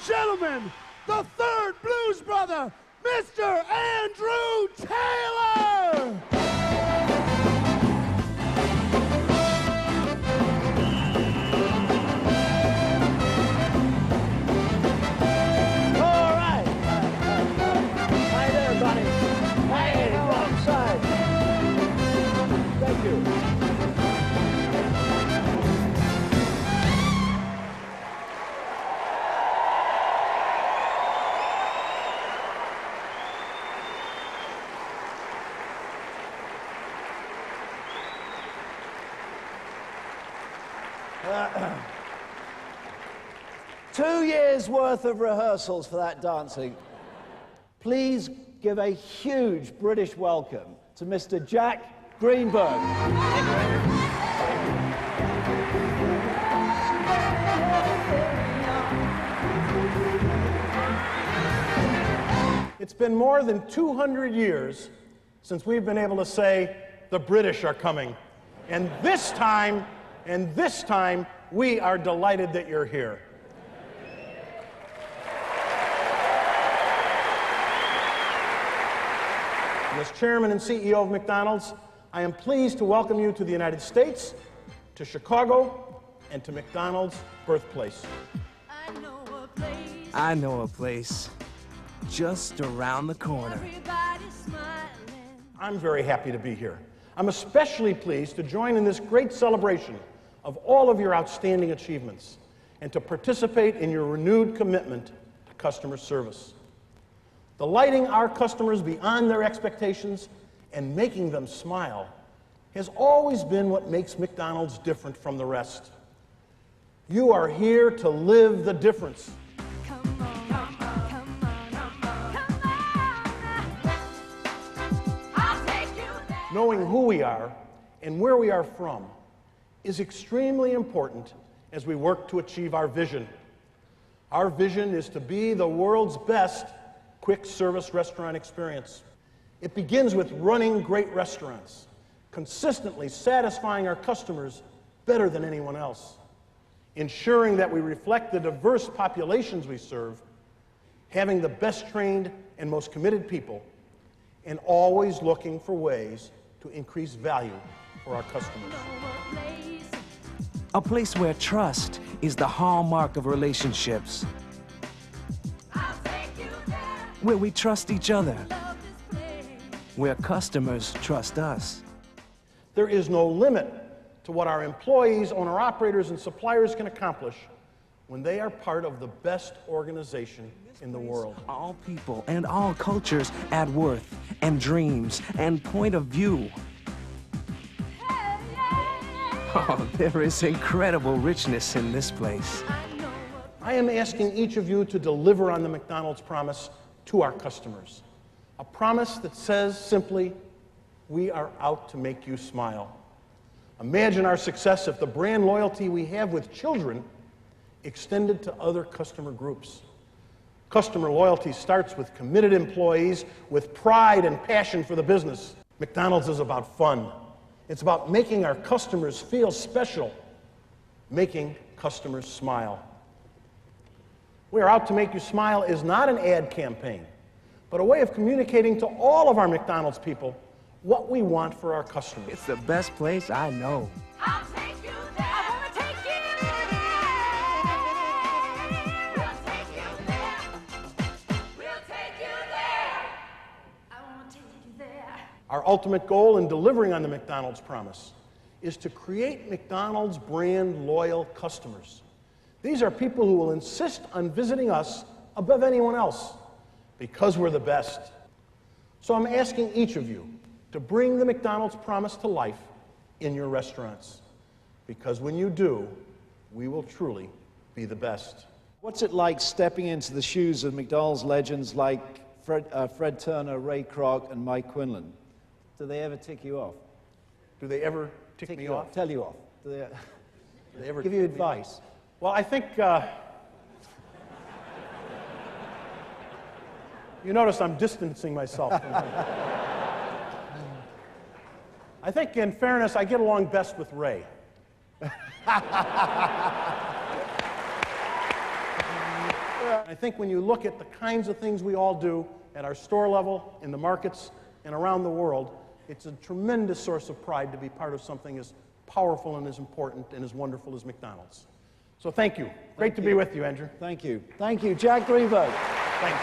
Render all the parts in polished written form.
gentlemen, the third Blues Brother, Mr. Andrew Taylor! All right. Hi there, buddy. Hey, wrong side. Thank you. Two years worth of rehearsals for that dancing. Please give a huge British welcome to Mr. Jack Greenberg. It's been more than 200 years since we've been able to say, the British are coming. And this time, we are delighted that you're here. As Chairman and CEO of McDonald's, I am pleased to welcome you to the United States, to Chicago, and to McDonald's birthplace. I know a place just around the corner. I'm very happy to be here. I'm especially pleased to join in this great celebration of all of your outstanding achievements and to participate in your renewed commitment to customer service. Delighting our customers beyond their expectations and making them smile has always been what makes McDonald's different from the rest. You are here to live the difference. Knowing who we are and where we are from is extremely important as we work to achieve our vision. Our vision is to be the world's best quick service restaurant experience. It begins with running great restaurants, consistently satisfying our customers better than anyone else, ensuring that we reflect the diverse populations we serve, having the best trained and most committed people, and always looking for ways to increase value for our customers. A place where trust is the hallmark of relationships. Where we trust each other. Where customers trust us. There is no limit to what our employees, owner-operators, and suppliers can accomplish when they are part of the best organization in the world. All people and all cultures add worth and dreams and point of view. Oh, there is incredible richness in this place. I am asking each of you to deliver on the McDonald's promise to our customers. A promise that says simply, we are out to make you smile. Imagine our success if the brand loyalty we have with children extended to other customer groups. Customer loyalty starts with committed employees with pride and passion for the business. McDonald's is about fun. It's about making our customers feel special, making customers smile. We Are Out to Make You Smile is not an ad campaign, but a way of communicating to all of our McDonald's people what we want for our customers. It's the best place I know. I'll take you there. I want to take you there. We'll take you there. We'll take you there. I want to take you there. Our ultimate goal in delivering on the McDonald's promise is to create McDonald's brand loyal customers. These are people who will insist on visiting us above anyone else because we're the best. So I'm asking each of you to bring the McDonald's promise to life in your restaurants, because when you do, we will truly be the best. What's it like stepping into the shoes of McDonald's legends like Fred Turner, Ray Kroc, and Mike Quinlan? Do they ever tick you off? Do they ever tick me off? Tell you off? Do Do they ever give you tick me off? advice? Well, I think, you notice I'm distancing myself from him. I think, in fairness, I get along best with Ray. I think when you look at the kinds of things we all do at our store level, in the markets, and around the world, it's a tremendous source of pride to be part of something as powerful and as important and as wonderful as McDonald's. So thank you. Great to be with you, Andrew. Thank you. Thank you, Jack Greenberg. Thank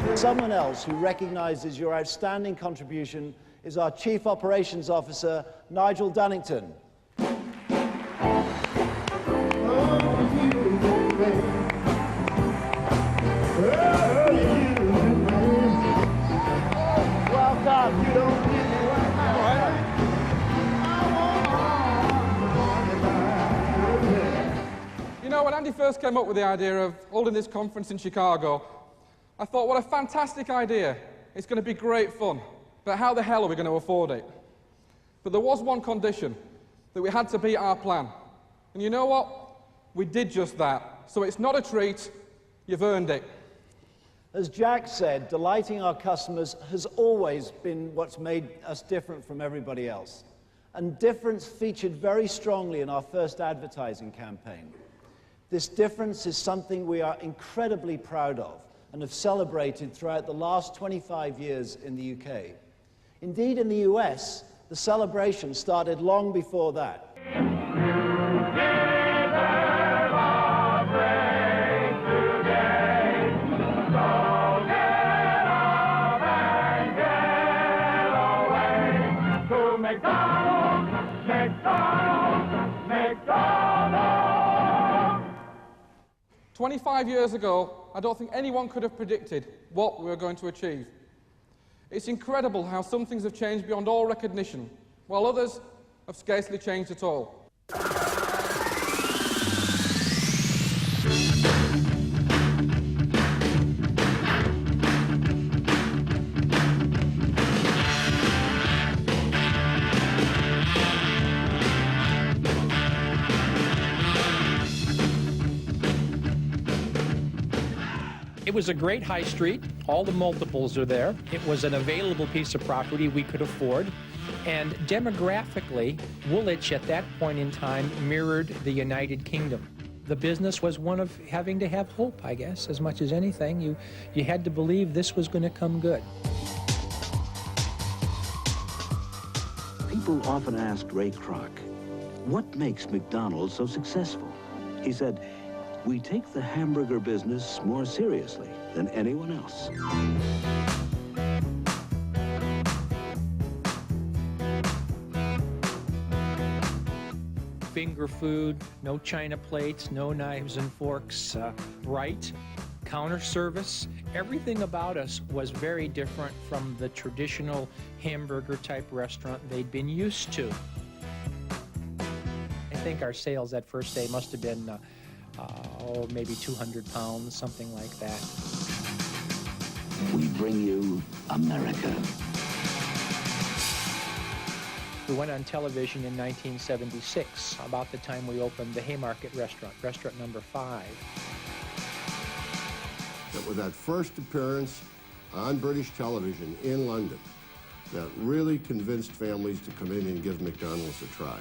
you. Someone else who recognizes your outstanding contribution is our Chief Operations Officer, Nigel Dunnington. Welcome. You know, when Andy first came up with the idea of holding this conference in Chicago, I thought, what a fantastic idea. It's going to be great fun. But how the hell are we going to afford it? But there was one condition, that we had to beat our plan. And you know what? We did just that. So it's not a treat, you've earned it. As Jack said, delighting our customers has always been what's made us different from everybody else. And difference featured very strongly in our first advertising campaign. This difference is something we are incredibly proud of and have celebrated throughout the last 25 years in the UK. Indeed, in the US, the celebration started long before that. McDonald's, McDonald's, McDonald's. 25 years ago, I don't think anyone could have predicted what we were going to achieve. It's incredible how some things have changed beyond all recognition, while others have scarcely changed at all. It was a great high street. All the multiples are there. It was an available piece of property we could afford. And demographically, Woolwich at that point in time mirrored the United Kingdom. The business was one of having to have hope, I guess, as much as anything. You had to believe this was going to come good. People often asked Ray Kroc, what makes McDonald's so successful? He said, we take the hamburger business more seriously than anyone else. Finger food, no china plates, no knives and forks, bright, counter service. Everything about us was very different from the traditional hamburger type restaurant they'd been used to. I think our sales that first day must have been maybe 200 pounds, something like that. We bring you America. We went on television in 1976, about the time we opened the Haymarket restaurant, restaurant number 5. It was that first appearance on British television in London that really convinced families to come in and give McDonald's a try.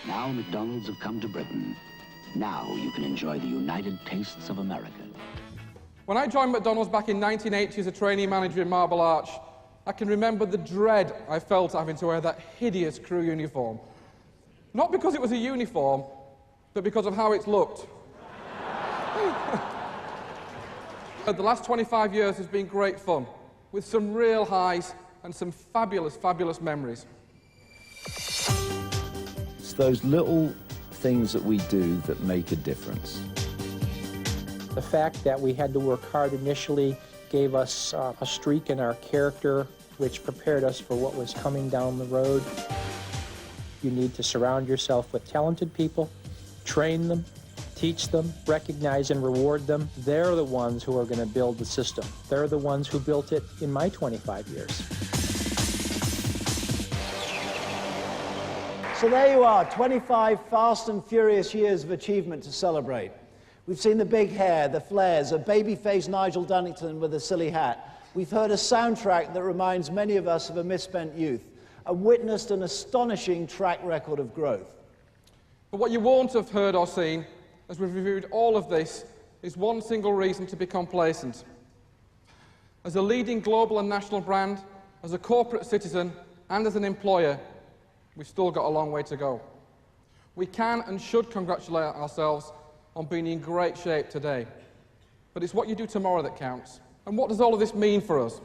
Now McDonald's have come to Britain. Now you can enjoy the united tastes of America. When I joined McDonald's back in 1980 as a trainee manager in Marble Arch, I can remember the dread I felt having to wear that hideous crew uniform. Not because it was a uniform, but because of how it looked. The last 25 years has been great fun, with some real highs and some fabulous, fabulous memories. It's those little things that we do that make a difference. The fact that we had to work hard initially gave us a streak in our character, which prepared us for what was coming down the road. You need to surround yourself with talented people, train them, teach them, recognize and reward them. They're the ones who are going to build the system. They're the ones who built it in my 25 years. So there you are, 25 fast and furious years of achievement to celebrate. We've seen the big hair, the flares, a baby-faced Nigel Dunnington with a silly hat. We've heard a soundtrack that reminds many of us of a misspent youth, and witnessed an astonishing track record of growth. But what you won't have heard or seen as we've reviewed all of this, is one single reason to be complacent. As a leading global and national brand, as a corporate citizen, and as an employer, we've still got a long way to go. We can and should congratulate ourselves on being in great shape today. But it's what you do tomorrow that counts. And what does all of this mean for us?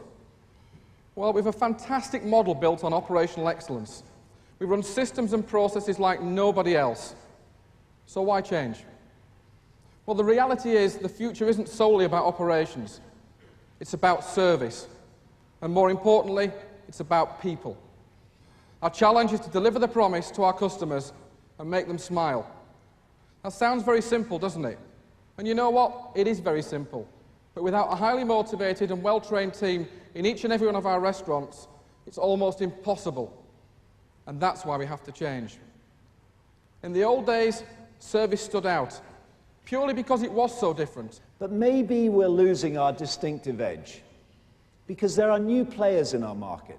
Well, we have a fantastic model built on operational excellence. We run systems and processes like nobody else. So why change? Well, the reality is the future isn't solely about operations. It's about service. And more importantly, it's about people. Our challenge is to deliver the promise to our customers and make them smile. That sounds very simple, doesn't it? And you know what? It is very simple. But without a highly motivated and well-trained team in each and every one of our restaurants, it's almost impossible. And that's why we have to change. In the old days, service stood out, purely because it was so different. But maybe we're losing our distinctive edge, because there are new players in our market.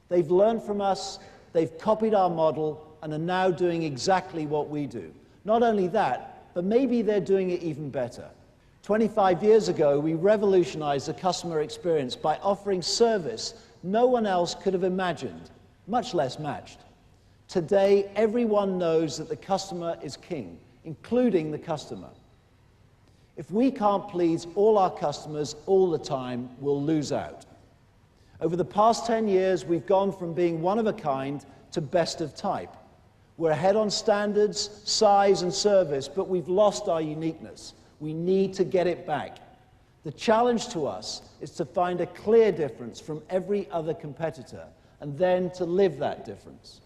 They've learned from us, they've copied our model, and are now doing exactly what we do. Not only that, but maybe they're doing it even better. 25 years ago, we revolutionized the customer experience by offering service no one else could have imagined, much less matched. Today, everyone knows that the customer is king, including the customer. If we can't please all our customers all the time, we'll lose out. Over the past 10 years, we've gone from being one of a kind to best of type. We're ahead on standards, size, and service, but we've lost our uniqueness. We need to get it back. The challenge to us is to find a clear difference from every other competitor, and then to live that difference.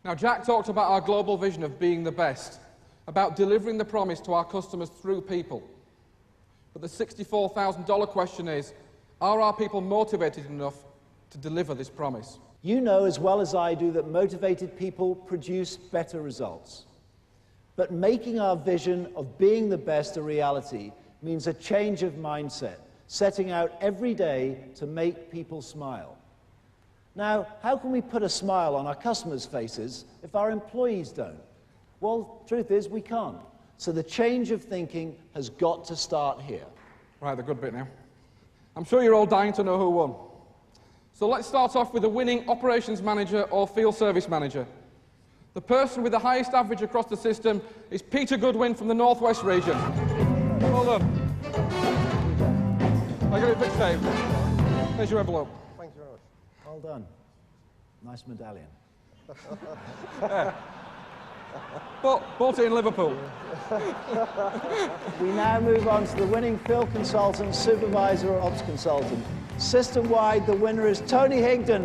Now, Jack talked about our global vision of being the best, about delivering the promise to our customers through people. But the $64,000 question is, are our people motivated enough to deliver this promise? You know as well as I do that motivated people produce better results. But making our vision of being the best a reality means a change of mindset, setting out every day to make people smile. Now, how can we put a smile on our customers' faces if our employees don't? Well, truth is, we can't. So the change of thinking has got to start here. Right, the good bit now. I'm sure you're all dying to know who won. So let's start off with the winning operations manager or field service manager. The person with the highest average across the system is Peter Goodwin from the Northwest region. Well done. I got it fixed, Dave. There's your envelope. Thank you very much. Well done. Nice medallion. Bought it in Liverpool. We now move on to the winning field consultant, supervisor, or ops consultant. System-wide, the winner is Tony Higdon.